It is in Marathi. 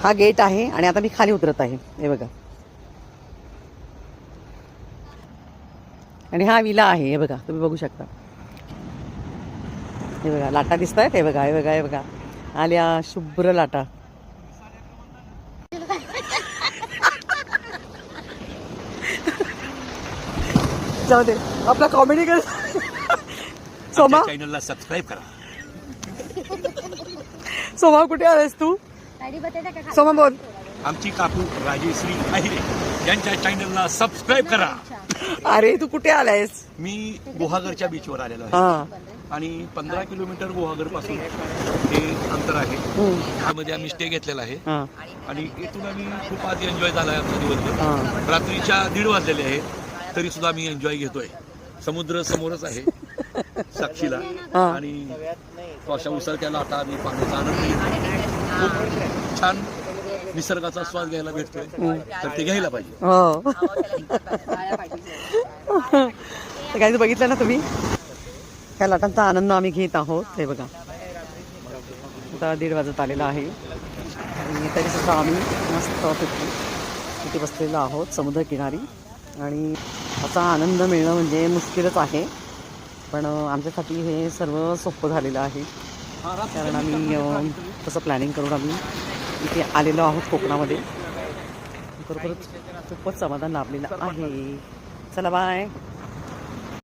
हा गेट आहे आणि आता मी खाली उतरत आहे, हे बघा. आणि हा विला आहे, हे बघा, तुम्ही बघू शकता. हे बघा लाटा दिसत आहेत, हे बघा, हे बघा, हे बघा, आल्या शुभ्र लाटा. जाऊ दे, आपला कॉमेडी कर. सोमा, चॅनलला सबस्क्राईब करा. सोमा कुठे आलायस तू? सोमा बोल. आमची काकू राजेश्री आहिरे यांच्या चॅनलला सबस्क्राईब करा. अरे तू कुठे आलायस? मी गुहागरच्या बीचवर आलेलो आहे हा. आणि 15 किलोमीटर गुहागर पासून हे अंतर आहे. त्यामध्ये आम्ही स्टे घेतलेला आहे हा. आणि इथून आम्ही खूप आज एन्जॉय झाला आहे आमचा दिवसभर. हा. रात्रीच्या 1:30 वाजलेले आहे तरी सुद्धा आम्ही एन्जॉय घेतोय. समुद्र समोरच आहे साक्षीला हा. आणि अशा उसळत्या लाटा आणि पाण्याचा आनंद घेतो. खूप छान निसर्गाचा स्वाद घ्यायला भेटतोय, तर ते घ्यायला पाहिजे. हो. तर काही बघितलं ना तुम्ही, ह्या लाटांचा आनंद आम्ही घेत आहोत. हे बघा, आता 1:30 वाजत आलेला आहे आणि तरी सुद्धा आम्ही मस्त तिथे बसलेलो आहोत समुद्रकिनारी. आणि याचा आनंद मिळणं म्हणजे मुश्किलच आहे, पण आमच्यासाठी हे सर्व सोपं झालेलं आहे. कारण आम्ही तसं प्लॅनिंग करून आम्ही इथे आलेलो आहोत कोकणामध्ये. खरोखरच खूपच समाधान लाभलेलं आहे. चला बाय.